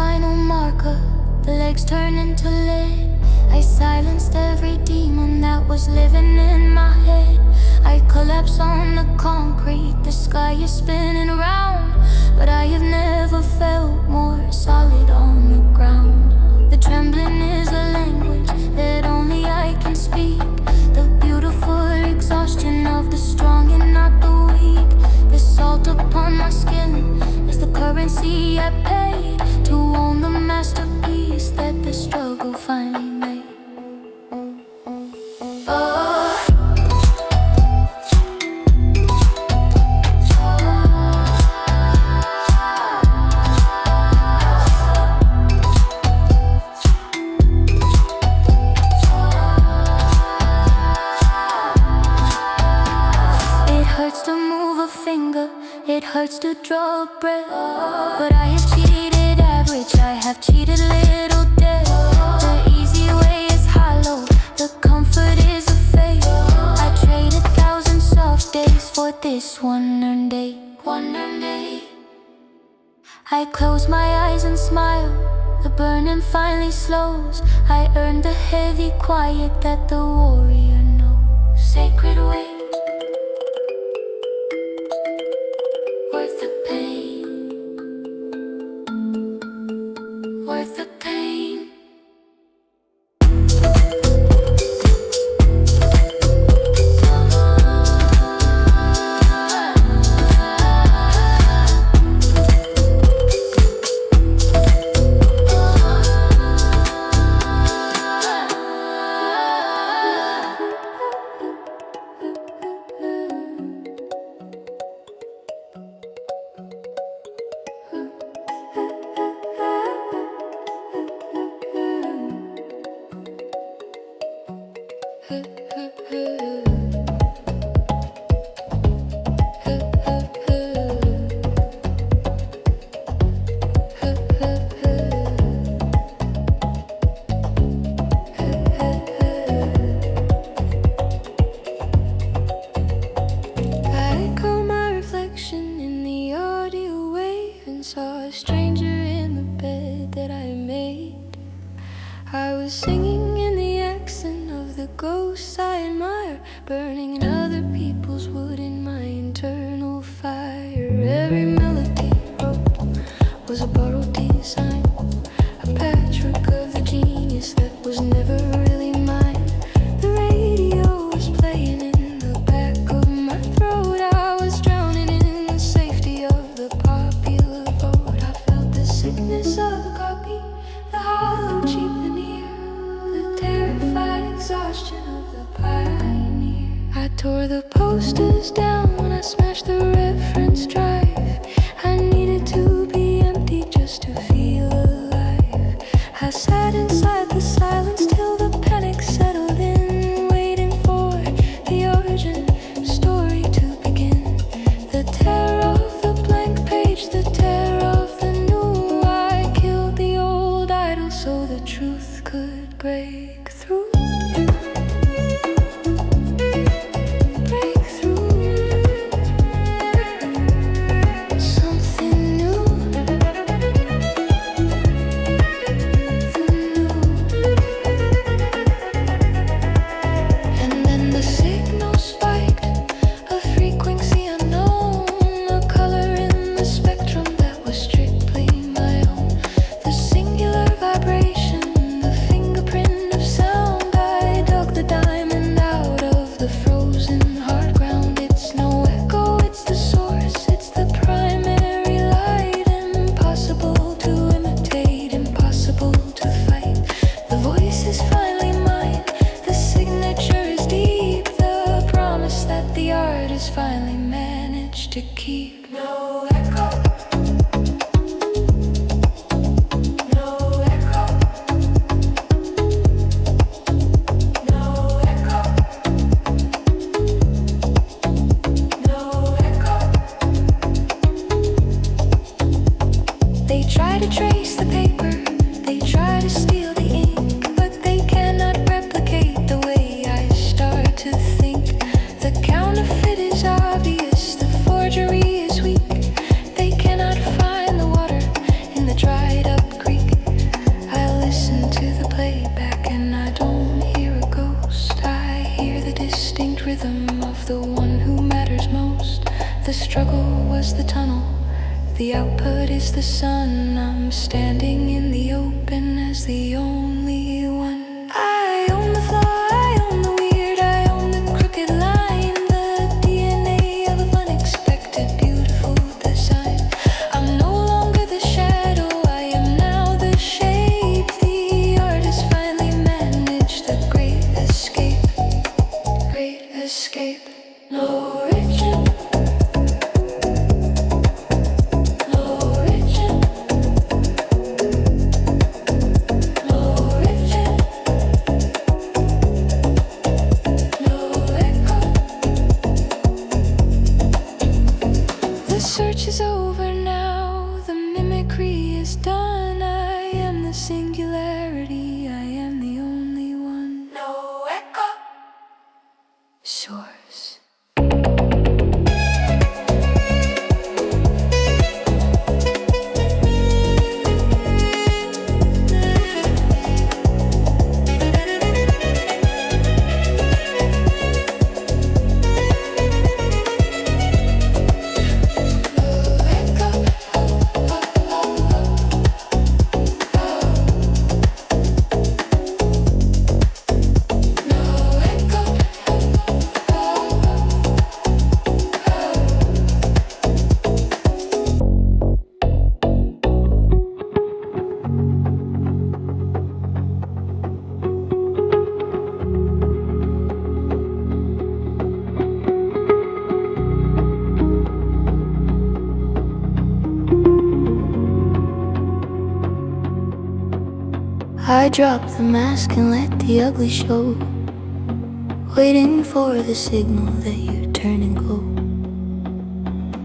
final marker, the legs turn into lead. I silenced every demon that was living in my head. I collapse on the concrete, the sky is spinning around, but I have never felt more solid on the ground. The trembling is a language that only I can speak, the beautiful exhaustion of the strong and not the weak. The salt upon my skin is the currency I paid to own the masterpiece that the struggle finally made. It hurts to draw a breath, but I have cheated average, I have cheated little death. The easy way is hollow, the comfort is a fake. I trade 1,000 soft days for this one earned day. I close my eyes and smile, the burning finally slows. I earned the heavy quiet that the warrior knows. Sacred way, worth the pain, worth the pain. Saw a stranger in the bed that I made. I was singing in the accent of the ghosts I admire, burning in other people's wood in my internal fire. Every melody wrote was a borrowed design, a patchwork of the genius that was never really mine. The radio was playing in the back of my throat. I was drowning in the safety of the popular vote. I felt the sickness of the copy, the hollow cheap veneer, the terrified exhaustion of the pioneer. I tore the posters down, I smashed the reference drive. I needed to be empty just to feel alive. I sat inside the silence till the panic settled in, waiting for the origin story to begin. The terror of the blank page, the terror of the new. I killed the old idol so the truth could break through. Finally managed to keep no echo, no echo, no echo, no echo. They try to trace the paper, they try to steal the ink, but they cannot replicate the way I start to think. The counterfeit is obvious, the forgery is weak. They cannot find the water in the dried up creek. The output is the sun. I'm standing in the open as the only one. I own the flaw, I own the weird, I own the crooked line, the DNA of unexpected beautiful design. I'm no longer the shadow, I am now the shape. The artist finally managed the great escape. Great escape. No origin. The search is over now, the mimicry is done. I am the singularity, I am the only one. No echo. Source. I drop the mask and let the ugly show, waiting for the signal that you turn and go.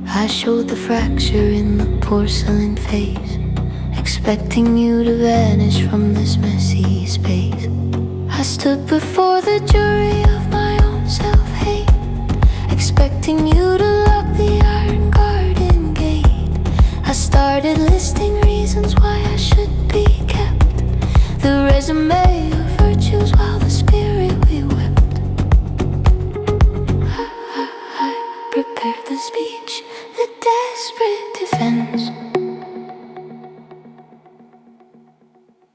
I showed the fracture in the porcelain face, expecting you to vanish from this messy space. I stood before the jury of my own self-hate, expecting you to lock the iron garden gate. I started listing reasons why I should be kept, the resume of virtues while the spirit we wept. I prepared the speech, the desperate defense,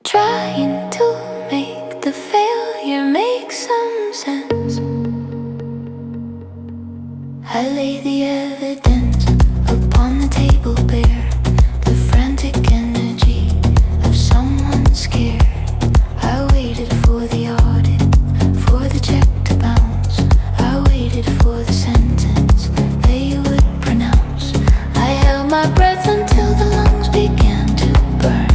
trying to make the failure make some sense. I lay the evidence upon the table bare, the frantic energy of someone scared. I waited for the audit, for the check to bounce. I waited for the sentence they would pronounce. I held my breath until the lungs began to burn,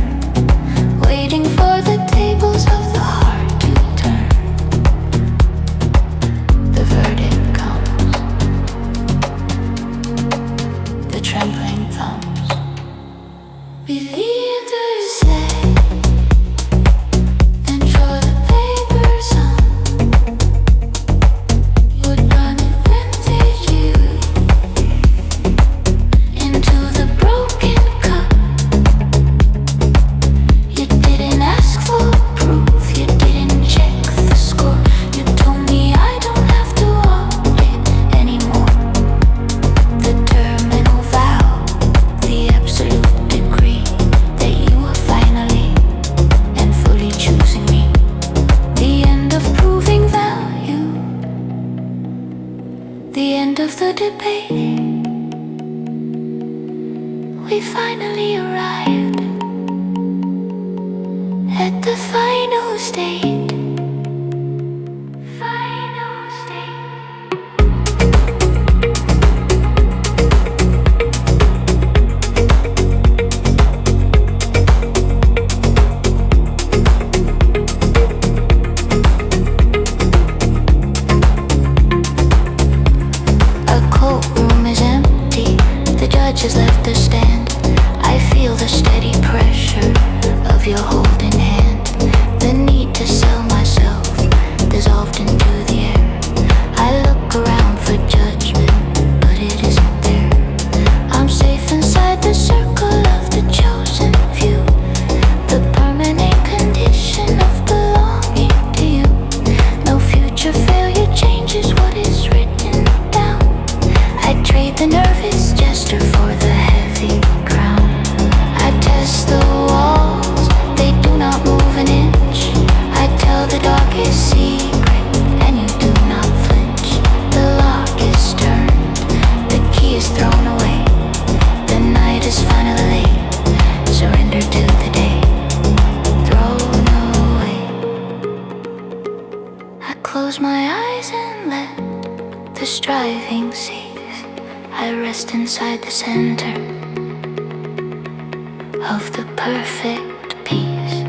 waiting for the tables of the heart to turn. The verdict comes, the trembling thumbs. Believe the say, and draw the papers on. Would run and vintage you into the broken cup. You didn't ask for proof, you didn't check the score. You told me I don't have to audit anymore. The terminal vow, the absolute decree that you were finally and fully choosing me. The end of proving value, the end of the debate. We finally arrived at the final state. Final state. A courtroom is empty, the judge has left the stand. I feel the steady pressure of your holding hand, the need to sell close my eyes and let the striving cease. I rest inside the center of the perfect peace.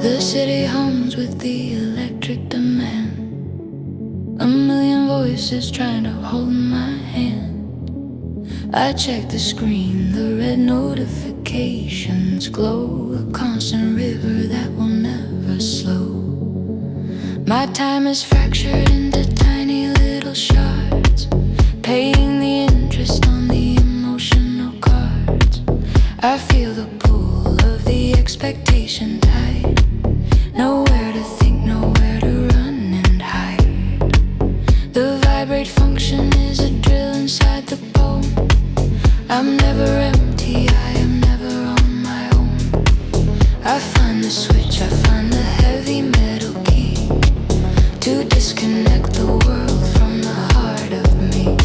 The city hums with the electric demand. A million voices trying to hold my hand. I check the screen, the red notifications glow. A constant river that will never slow. My time is fractured into tiny little shards, paying the interest on the emotional cards. I feel the pull of the expectation tide. Nowhere to think, nowhere to run and hide. The vibrate function is a drill inside the bone. I'm never empty, I am never on my own. I find the switch, I find the heavy metal key to disconnect the world from the heart of me.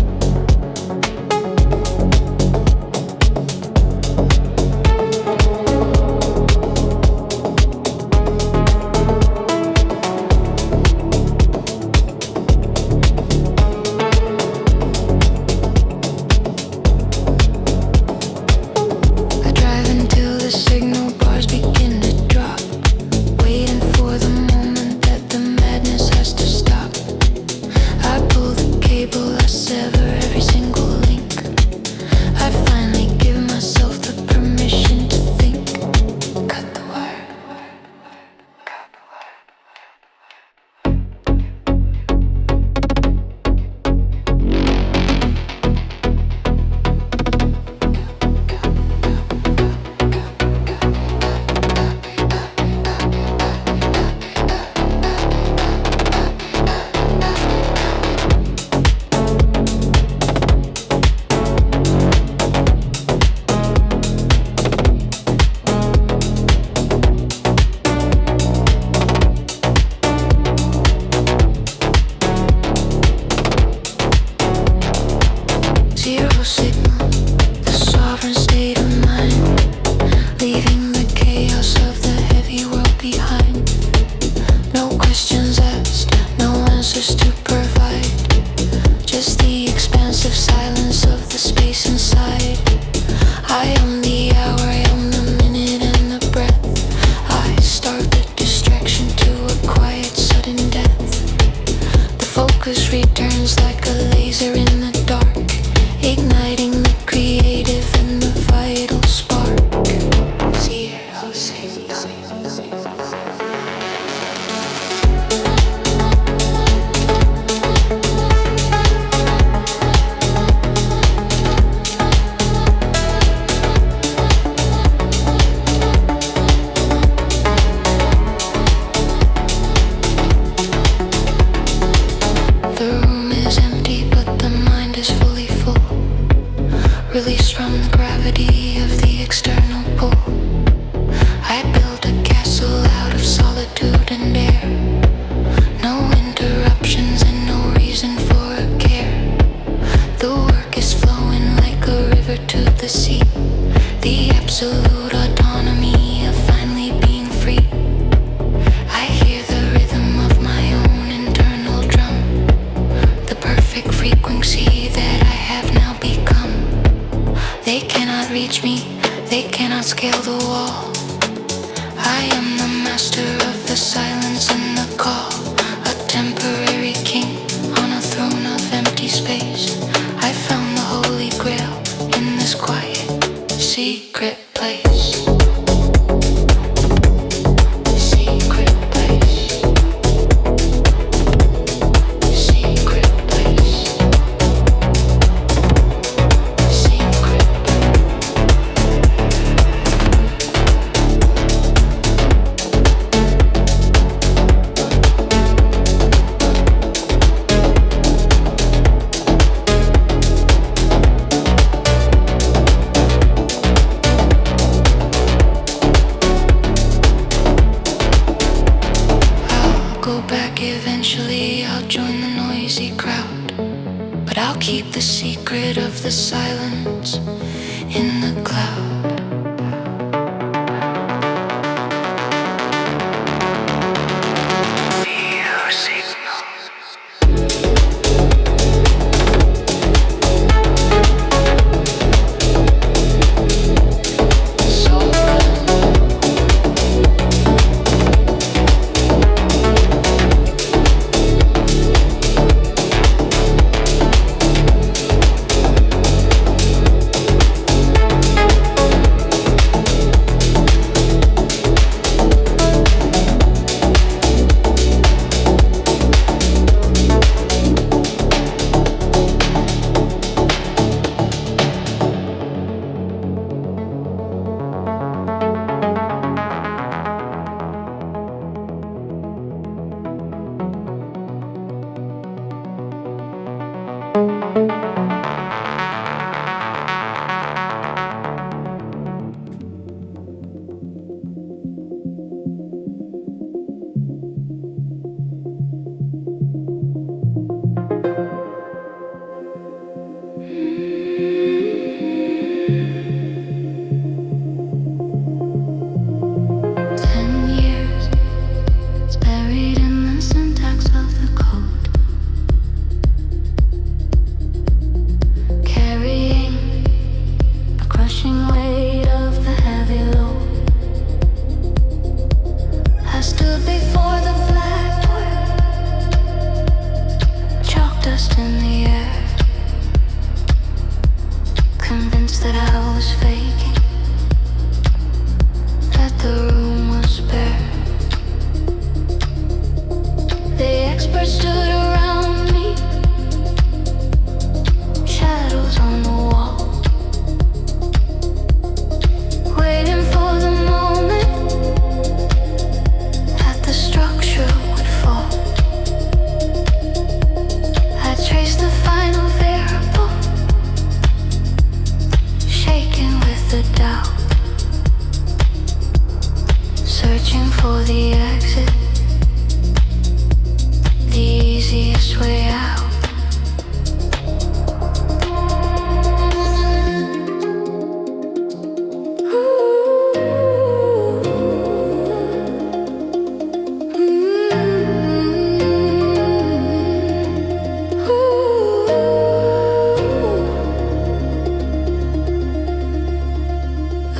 Released from the gravity of the external pull, I build a castle scale the wall. I am the master of the silence and the call. A temporary king on a throne of empty space. I found the holy grail in this quiet, secret place. Eventually I'll join the noisy crowd, but I'll keep the secret of the silence in the cloud.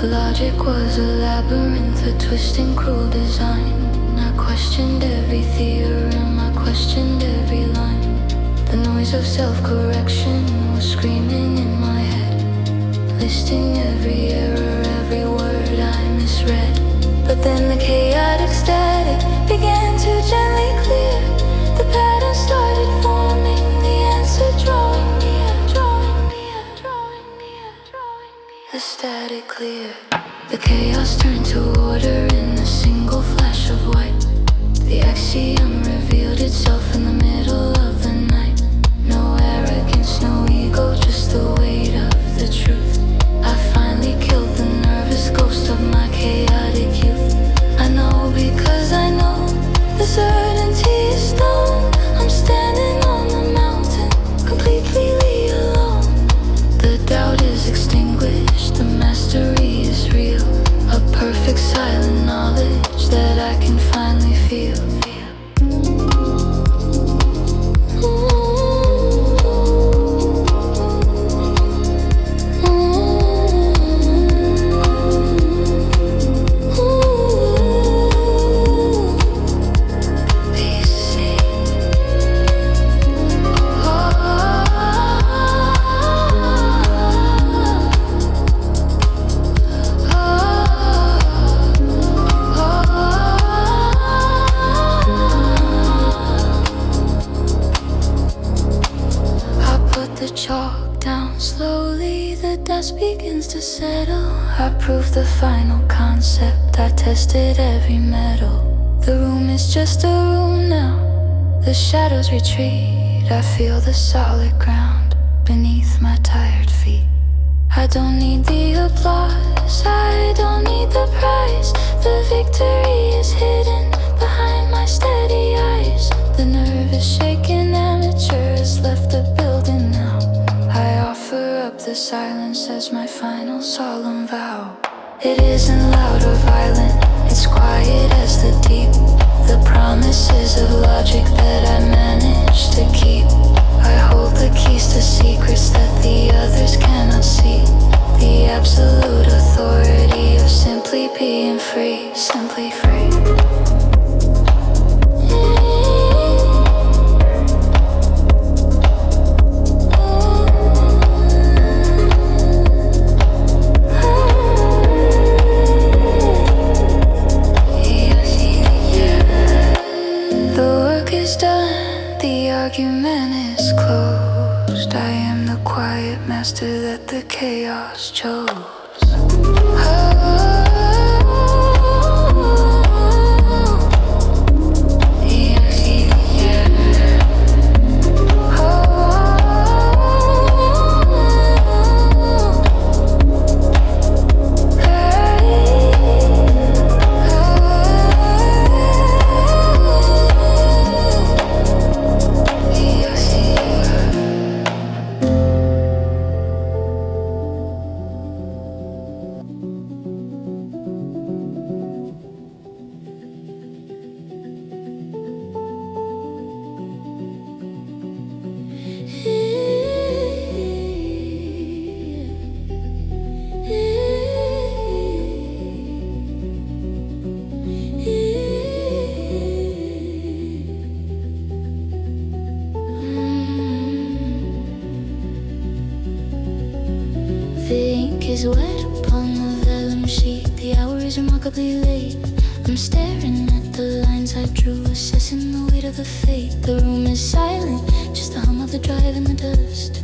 Logic was a labyrinth, a twisting, cruel design. I questioned every theorem, I questioned every line. The noise of self-correction was screaming in my head, listing every error, every word I misread. But then the chaotic static began to gently clear. The pattern started forming, the answer drawing near, drawing near, drawing near, drawing near. The static cleared. The chaos turned to order in a single flash of white. The axiom revealed itself in the middle of the night. No arrogance, no ego, just the weight of the truth. I finally killed the nervous ghost of my chaotic youth. I know because I know the certainty is known. I'm standing on the mountain, completely alone. The doubt is extinguished, the mastery is real. A to settle. I proved the final concept, I tested every metal. The room is just a room now, the shadows retreat. I feel the solid ground beneath my tired feet. I don't need the applause, I don't need the prize. The victory is hidden behind my steady eyes. The nervous shaken amateur has left the building now. I offer up the silence as my final solemn vow. It isn't loud or violent, it's quiet as the deep. The promises of logic that I managed to keep. I hold the keys to secrets that the others cannot see. The absolute authority of simply being free, simply free. The argument is closed. I am the quiet master that the chaos chose. Is wet upon the vellum sheet. The hour is remarkably late. I'm staring at the lines I drew, assessing the weight of the fate. The room is silent, just the hum of the drive in the dust.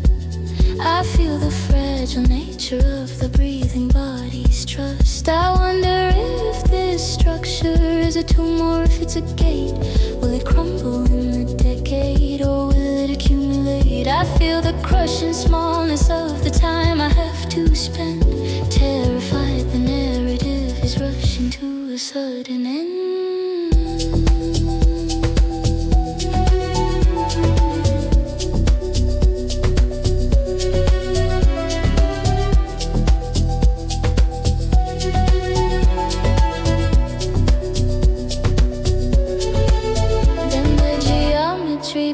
I feel the fragile nature of the breathing body's trust. I wonder if this structure is a tomb or if it's a gate. Will it crumble in the decade or will it accumulate? I feel the crushing smallness of the time I have to spend. Terrified, the narrative is rushing to a sudden end.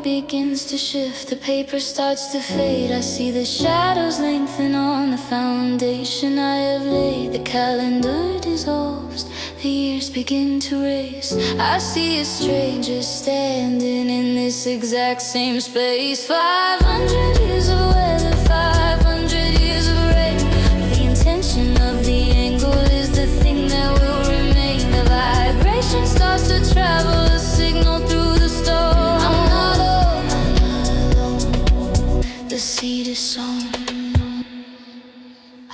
Begins to shift, the paper starts to fade. I see the shadows lengthen on the foundation I have laid. The calendar dissolves, the years begin to race. I see a stranger standing in this exact same space. 500 years of weather, 500 years of rain. The intention of the angle is the thing that will remain. The vibration starts to travel, a signal through the storm. The seed is sown.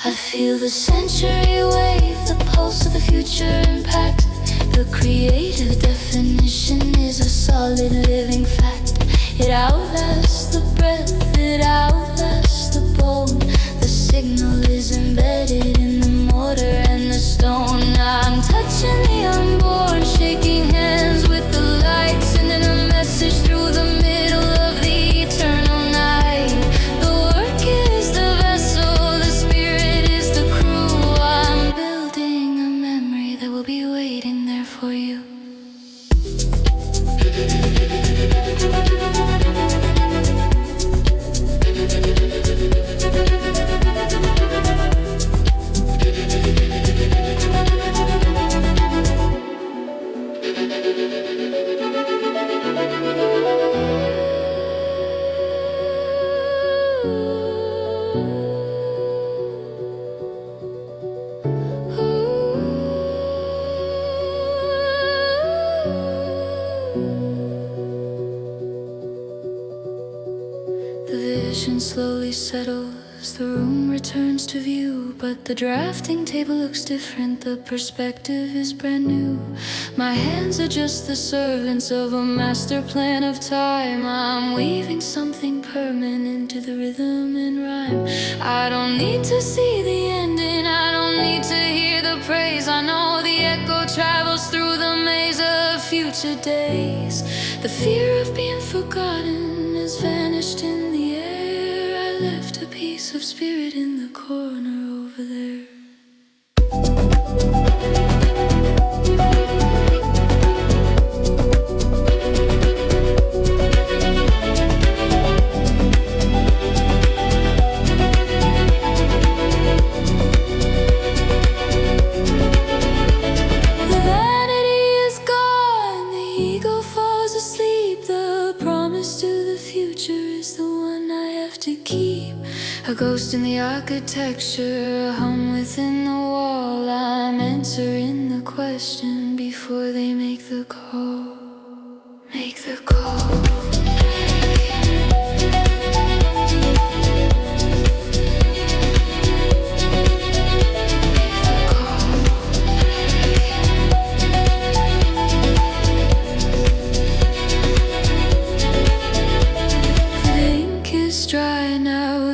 I feel the century wave, the pulse of the future impact. The creative definition is a solid living fact. It outlasts the breath, it outlasts the bone. The signal is embedded in the mortar and the stone. I'm touching the unborn, shaking hands with the light, sending a message through the middle of the eternal night. The work is the vessel, the spirit is the crew. I'm building a memory that will be waiting there for you. The vision slowly settles, The room returns to view, but the drafting table looks different. The perspective is brand new. My hands are just the servants of a master plan of time. I'm weaving something permanent to the rhythm and rhyme. I don't need to see the ending, I don't need to hear the praise. I know the echo travels through the maze of future days. The fear of being forgotten has vanished in the air. I left a piece of spirit in the corner over there. The vanity is gone, the ego falls asleep. The promise to the future is the one I have to keep. A ghost in the architecture, a hum within the wall. I'm answering the question before they make the call. Make the call.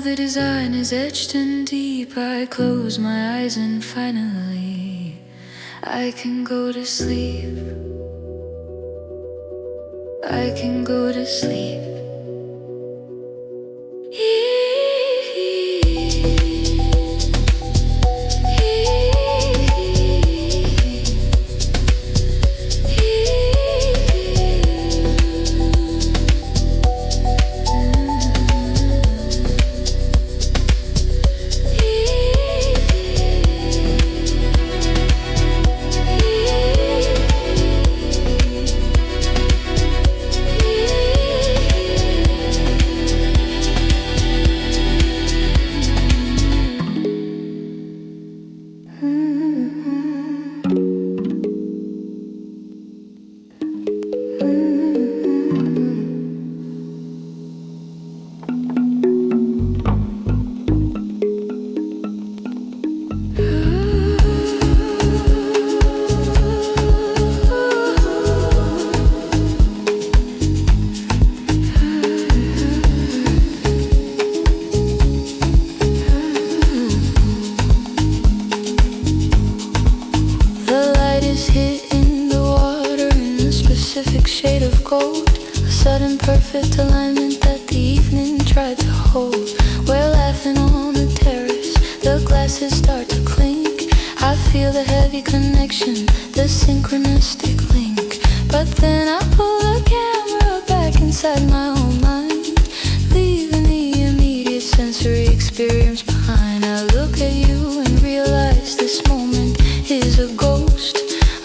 The design is etched in deep. I close my eyes and finally I can go to sleep. I can go to sleep. Shade of gold, a sudden perfect alignment that the evening tried to hold. We're laughing on the terrace, the glasses start to clink. I feel the heavy connection, the synchronistic link. But then I pull the camera back inside my own mind, leaving the immediate sensory experience behind. I look at you and realize this moment is a ghost,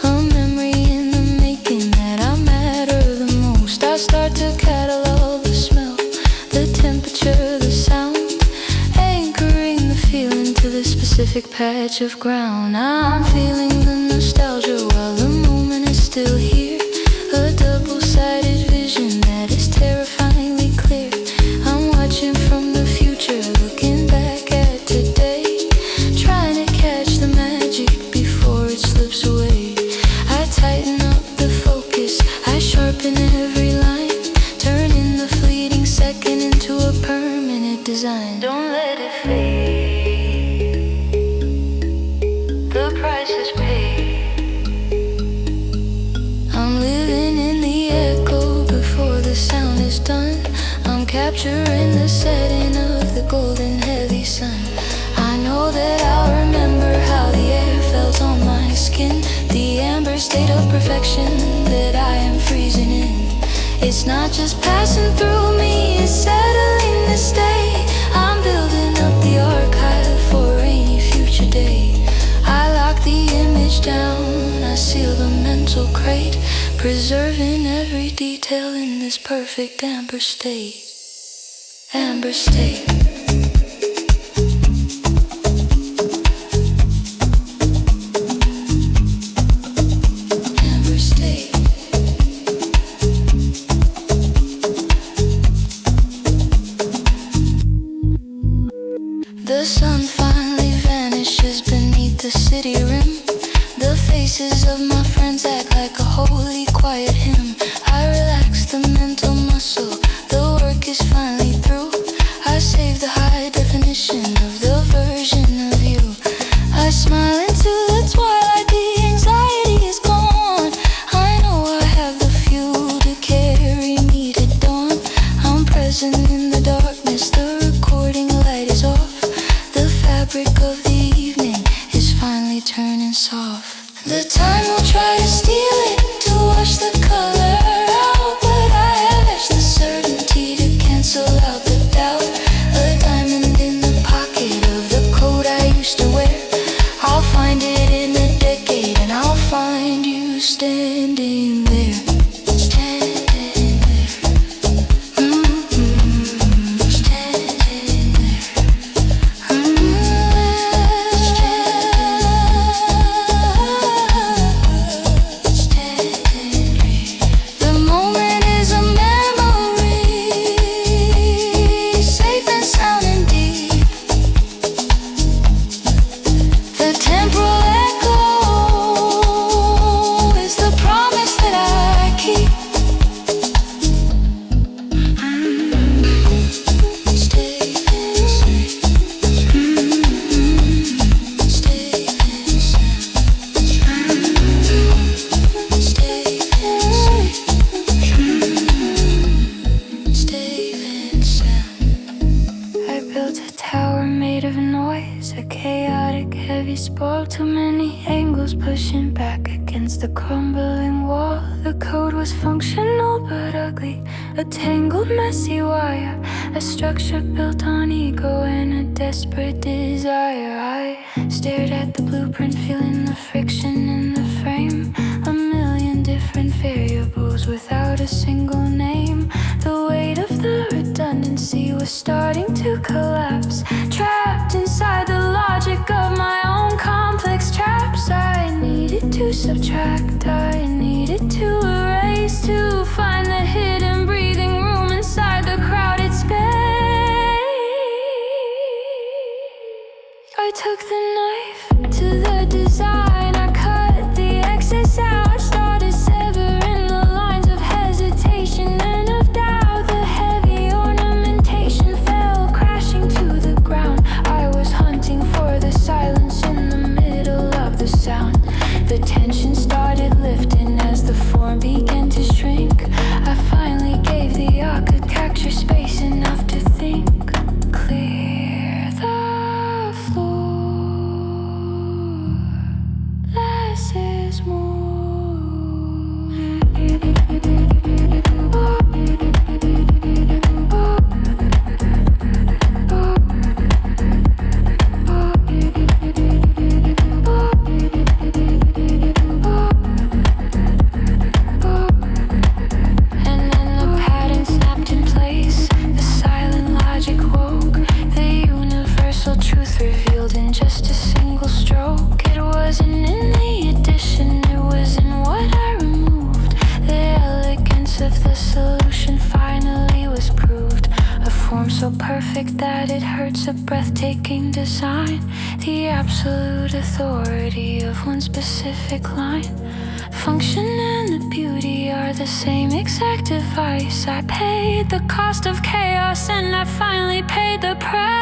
a memory in the making that I matter the most. I start to catalog the smell, the temperature, the sound, anchoring the feeling to the specific patch of ground. I'm feeling the nostalgia while the moment is still here, a double-sided vision that is terrifyingly clear. I'm watching from the future, looking back at today, trying to catch the magic before it slips away. I tighten up the focus, I sharpen every line, turning the fleeting second into a permanent design. Don't let it fade, the price is paid. I'm living in the echo before the sound is done. I'm capturing the setting of the golden heavy sun. I know that I'll remember how the air felt on my skin, the amber state of perfection that I am freezing in. It's not just passing through me, it's settling to stay. I'm building up the archive for a rainy future day. I lock the image down, I seal the mental crate, preserving every detail in this perfect amber state. Amber state. Amber state. Spoiled, too many angles pushing back against the crumbling wall. The code was functional but ugly, a tangled, messy wire, a structure built on ego and a desperate desire. I stared at the blueprint, feeling the friction in the frame, a million different variables without a single name. The weight of the redundancy was starting to collapse, trapped inside the logic of my own complex traps. I needed to subtract, I needed to erase, to find the hidden breathing room inside the crowded space. I took the knife to the design, I cut the excess out, started severing the lines of hesitation and of doubt. The heavy ornamentation fell crashing to the ground. I was hunting for the silence in the middle of the sound. The tension started lifting as the form began to shrink. I finally gave the architecture space enough to think. Clear the floor, less is more. So perfect that it hurts, a breathtaking design, the absolute authority of one specific line. Function and the beauty are the same exact device. I paid the cost of chaos and I finally paid the price.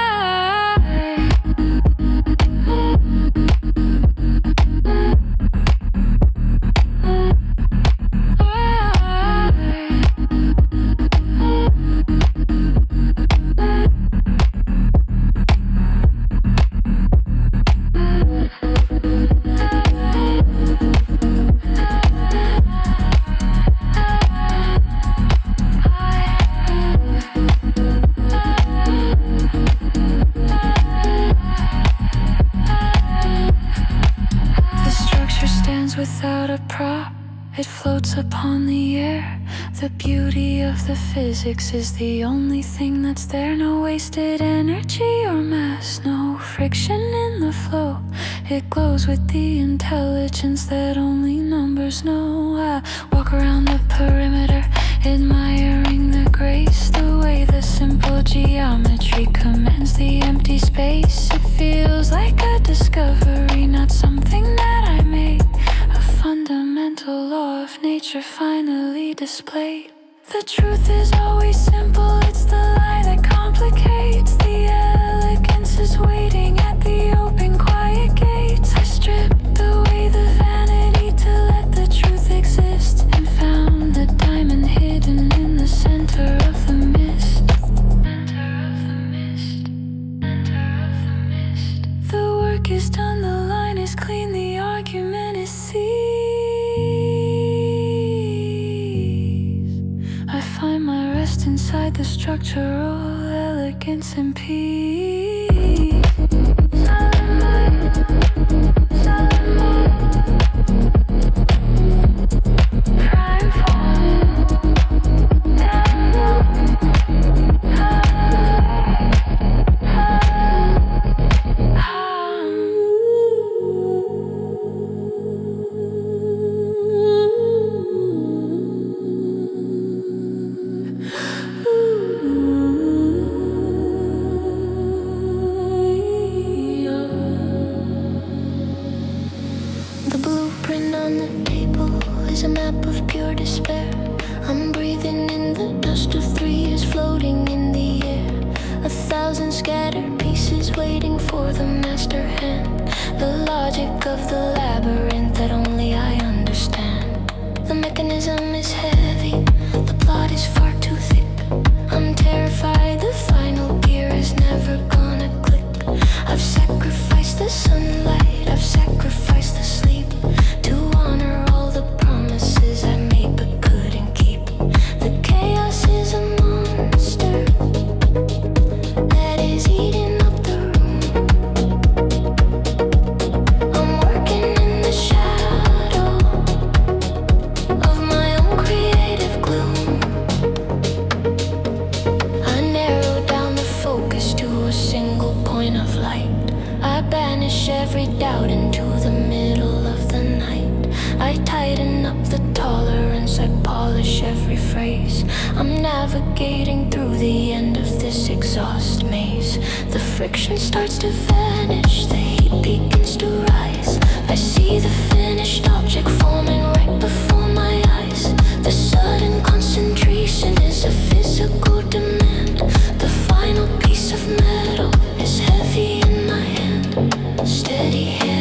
Without a prop, it floats upon the air. The beauty of the physics is the only thing that's there. No wasted energy or mass, no friction in the flow. It glows with the intelligence that only numbers know. I walk around the perimeter, admiring the grace, the way the simple geometry commands the empty space. It feels like a discovery, not something that I made. A fundamental law of nature finally displayed. The truth is always simple, it's the lie that complicates. The elegance is waiting at the open, quiet gates. I stripped away the vanity to let the truth exist, and found the diamond hidden in the center of the mist. Center of the mist, center of the mist. The work is done, the line is clean, the argument is ceased. I find my rest inside the structural elegance and peace. Solid mind, cup of pure despair. I'm breathing in the dust of 3 years floating in the air. 1,000 scattered pieces waiting for the master hand. The logic of the labyrinth that only I understand. The mechanism is heavy, the plot is far too thick. I'm terrified the final gear is never gonna click. I've sacrificed the sunlight, I've sacrificed the sleep to honor all the promises I made but couldn't keep. The chaos is a monster that is eating up the room. I'm working in the shadow of my own creative gloom. I narrow down the focus to a single point of light. I banish every doubt into the middle of the night. I tighten up the tolerance, I polish every phrase. I'm navigating through the end of this exhaust maze. The friction starts to vanish, the heat begins to rise. I see the finished object forming right before my eyes. The sudden concentration is a physical demand. The final piece of metal is heavy in my hand. Steady hand.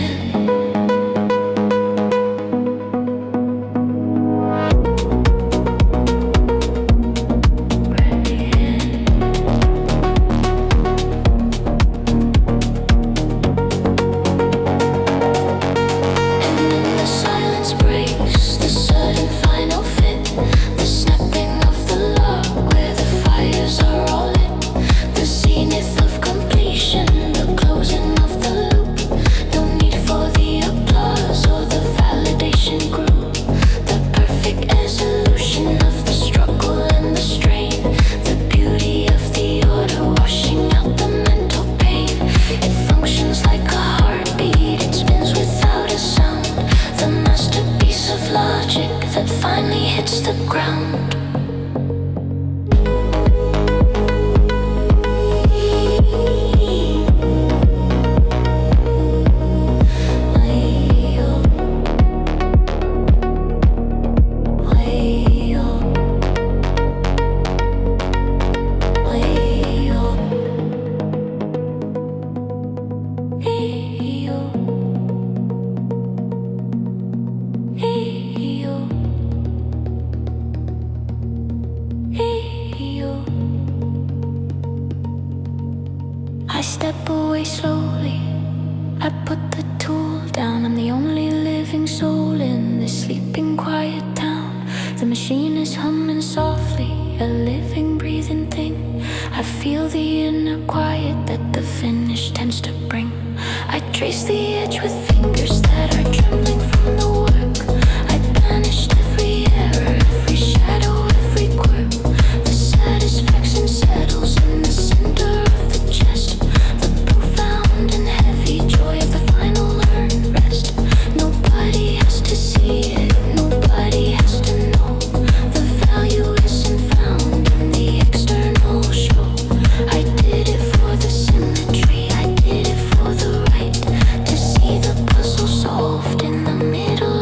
Middle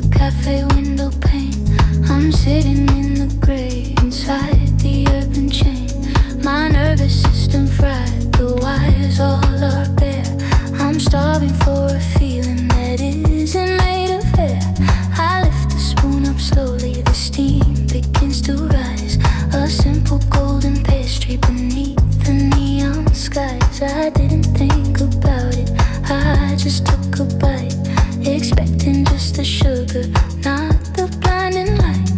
the cafe window pane. I'm sitting in the gray inside the urban chain. My nervous system fried, the wires all are bare. I'm starving for a feeling that isn't made of air. I lift the spoon up slowly, the steam begins to rise. A simple golden pastry beneath the neon skies. I didn't think about it, I just took a bite, expecting just the sugar, not the blinding light.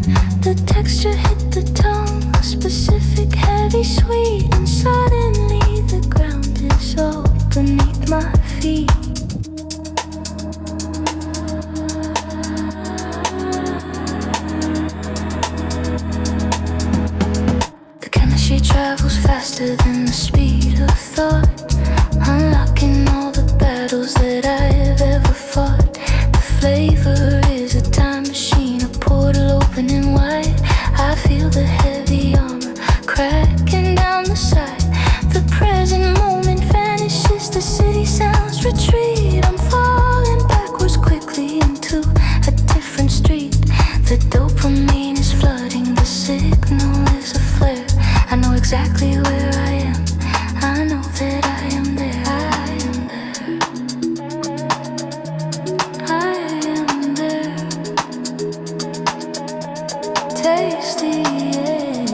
The texture hit the tongue, specific, heavy, sweet, and suddenly the ground is all beneath my feet. The chemistry travels faster than the speed of thought, unlocking all the battles that I've ever fought. The flavor is a time machine, a portal opening wide. I feel the heavy armor cracking down the side. The present moment vanishes, the city sounds retreat. I'm falling backwards quickly into a different street. The dopamine is flooding, the signal is a flare. I know exactly where I am, I know that I am there. I am there, I am there. Tasty, yeah.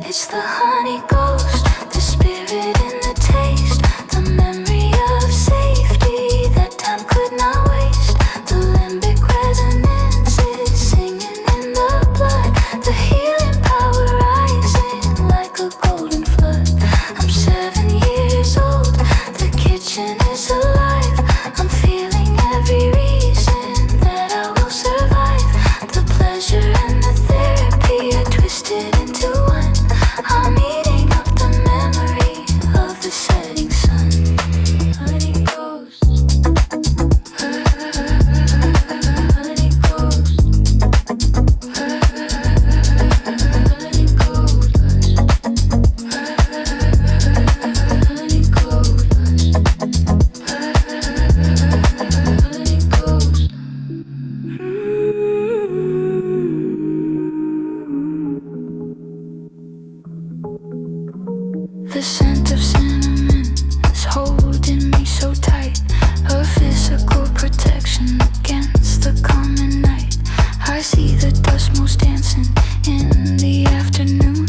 It's the honey ghost, the spirit in the taste, the memory of safety that time could not waste. The limbic resonance is singing in the blood, the healing power rising like a golden flood. I'm 7 years old, the kitchen is alive. I'm feeling every reason that I will survive. The pleasure and the therapy are twisted into one. I'm eating up the memory of the setting sun. Honey ghost, honey ghost, honey ghost, honey ghost, honey ghost. The scent of cinnamon is holding me so tight, a physical protection against the common night. I see the dust motes dancing in the afternoon.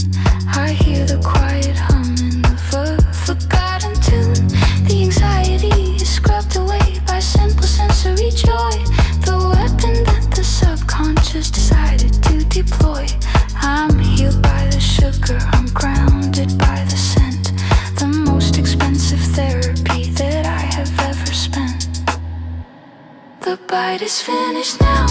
I hear the quiet humming of a forgotten tune. The anxiety is scrubbed away by simple sensory joy, the weapon that the subconscious decided to deploy. I'm healed by the sugar, I'm grounded by the scent, the most expensive therapy that I have ever spent. The bite is finished now,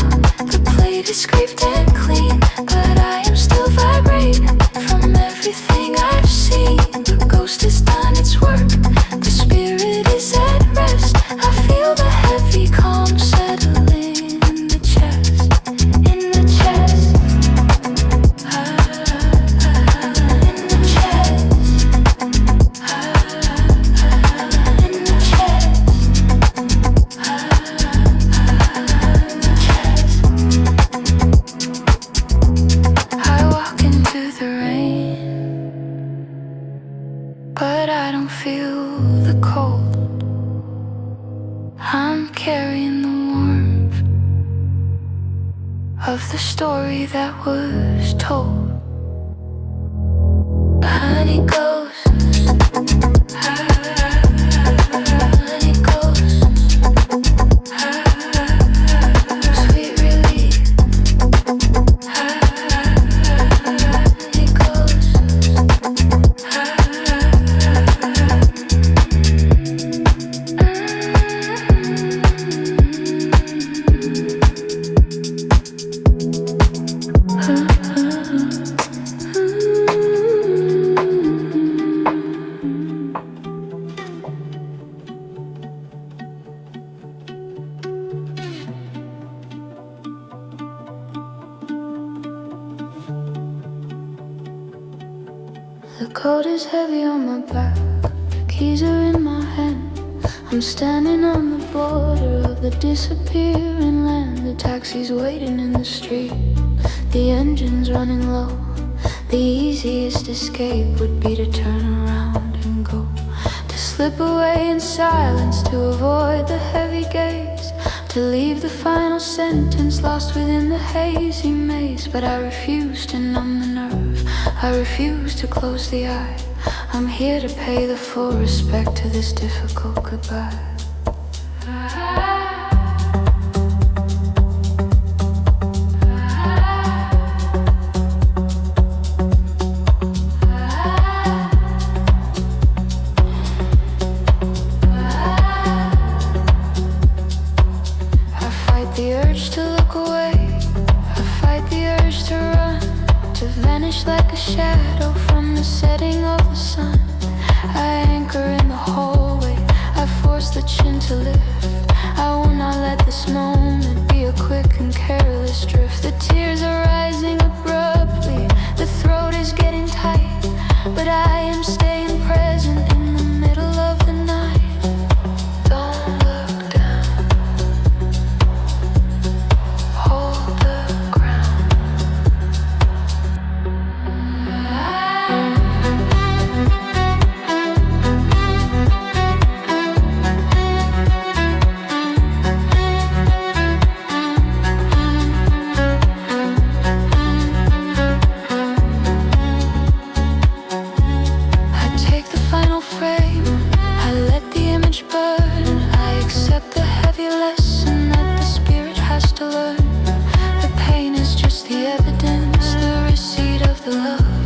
the plate is scraped and clean, but I am still vibrating from everything I've seen. The ghost has done its work, the spirit is at rest. I feel the heavy calm settling in the chest, in the chest. In the chest, in the chest, I walk into the rain, but I don't feel the cold. I'm carrying the warmth of the story that was told. Honey ghost, honey ghost, sweet relief, honey ghost. The coat is heavy on my back, keys are in my hand. I'm standing on the border of the disappearing land. The taxi's waiting in the street, the engine's running low. The easiest escape would be to turn around and go, to slip away in silence, to avoid the heavy gaze, to leave the final sentence lost within the hazy maze. But I refuse to numb the nerve, I refuse to close the eye. I'm here to pay the full respect to this difficult goodbye. The urge to look away, I fight the urge to run, to vanish like a shadow from the setting of the sun. I anchor in the hallway, I force the chin to lift. I will not let this moment be a quick and careless drift. The tears are rising abruptly, the throat is getting tight, but I am staying present in the middle of the night. Don't look down, hold the ground. I take the final frame, I let the image burn. I accept the heavy lesson that the spirit has to learn. The pain is just the evidence, the receipt of the love,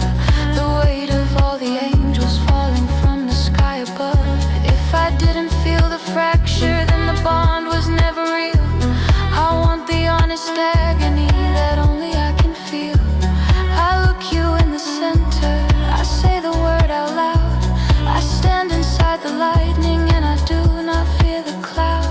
the weight of all the angels falling from the sky above. If I didn't feel the fracture, then the bond was never real. I want the honest agony that only I can feel. I look you in the center, I say the word out loud. I stand inside the lightning and I do not fear the cloud.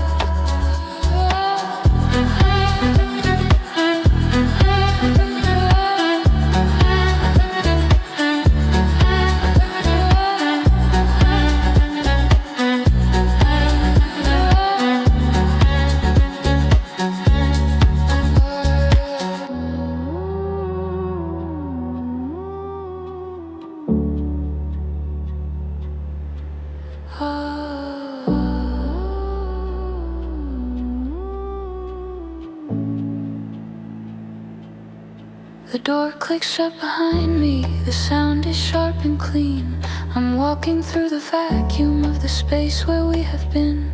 The door clicks shut behind me, the sound is sharp and clean. I'm walking through the vacuum of the space where we have been.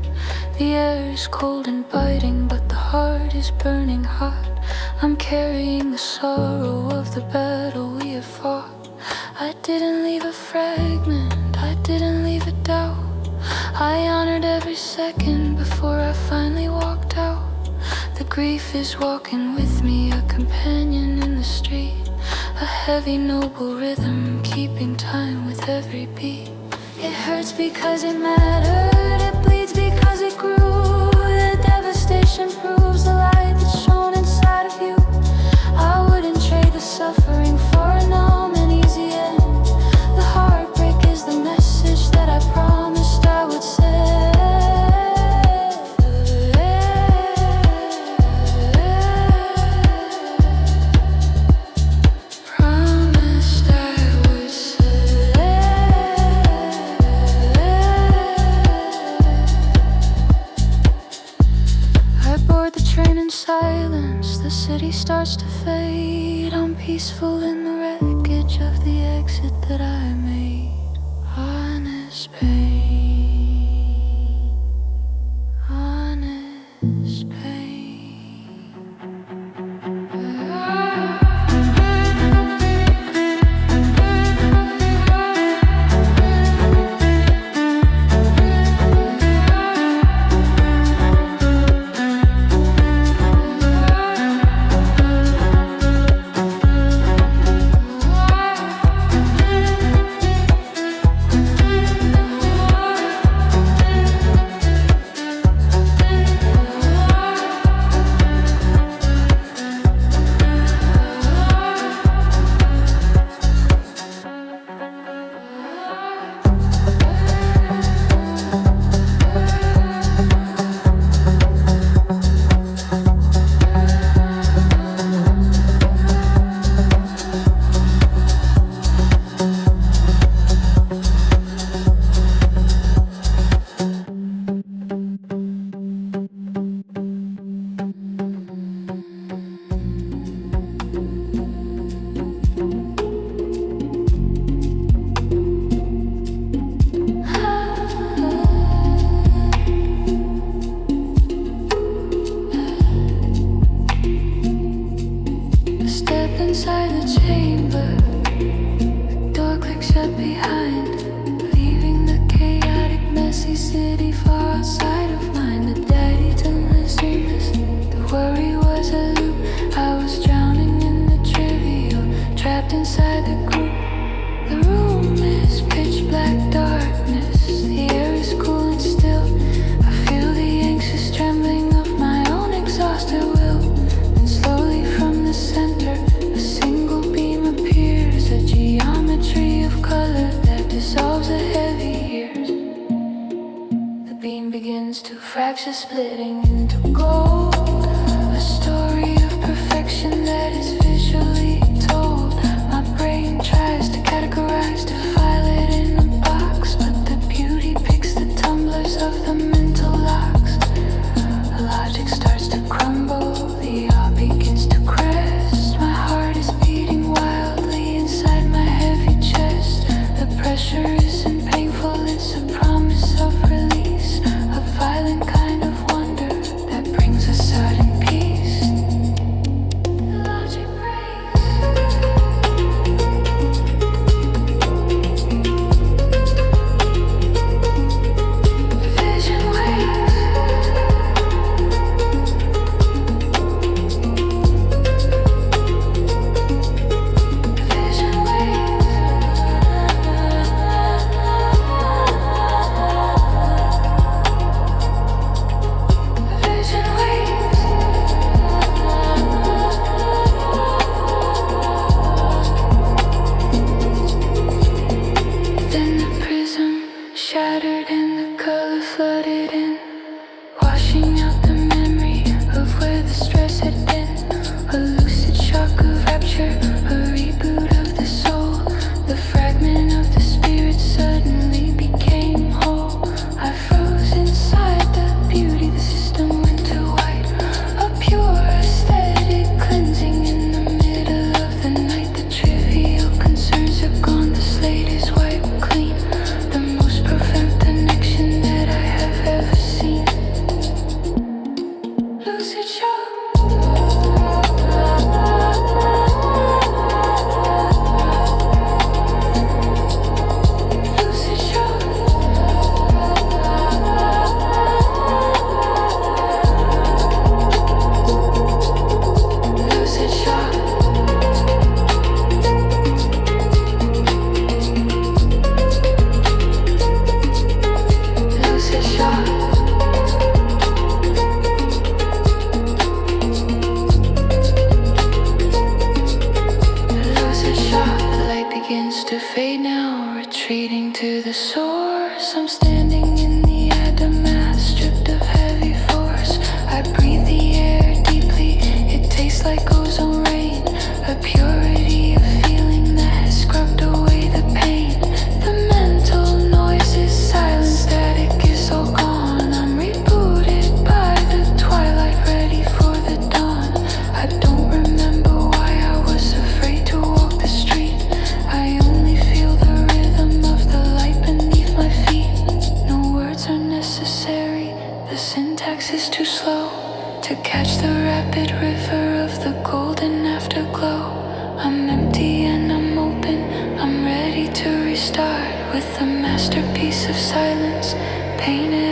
The air is cold and biting, but the heart is burning hot. I'm carrying the sorrow of the battle we have fought. I didn't leave a fragment, I didn't leave a doubt. I honored every second before I finally walked out. The grief is walking with me, a companion in the street. A heavy noble rhythm, keeping time with every beat. It hurts because it mattered, it bleeds because it grew. The devastation proves the light that's shown inside of you. I wouldn't trade the suffering for a numb and easy end. The heartbreak is the message that I promised I would send. Silence, the city starts to fade. I'm peaceful in the wreckage of the exit that I made. Honest pain, honest pain. city far outside of mine. The daddy to my dreamers. The worry was a loop. I was drowning in the trivial, trapped inside the group. The room is pitch black darkness. The air is cool and still. I feel the anxious trembling of my own exhausted will. And slowly from the center, a single beam appears, a geometry of color that dissolves the heavy years. The beam begins to fracture, splitting into gold. A story of perfection that is visually told. My brain tries to categorize, to file it in a box, but the beauty picks the tumblers of the mental locks. The logic starts to crumble, the awe begins to crest. My heart is beating wildly inside my heavy chest. The pressure isn't painful, it's a promise of release, a violent kind of wonder that brings a sudden peace. The logic breaks. Vision waits. Vision waits. Vision waits. Then the prism shattered and the color flooded in, washing out the memory of where the stress had been. A lucid shock of rapture, a reboot of the soul. The fragment of the spirit suddenly became whole. I froze inside the beauty, the system went to white. A pure aesthetic cleansing in the middle of the night. The trivial concerns are gone, the slate is wiped clean. The most profound connection that I have ever seen. Lucid shock. Lucid shock. Lucid shock. Lucid shock. Lucid shock. The light begins to fade now, retreating to the source. I'm standing in the aftermath, stripped of heavy force. I breathe the air deeply, it tastes like ozone rain. A purity of feeling that has scrubbed away the pain. The mental noise is silent, static is all gone. I'm rebooted by the twilight, ready for the dawn. I don't remember why I was afraid to walk the street. I only feel the rhythm of the light beneath my feet. No words are necessary, the syntax is too slow to catch the rapid river of the golden afterglow. I'm empty and I'm open, I'm ready to restart with a masterpiece of silence painted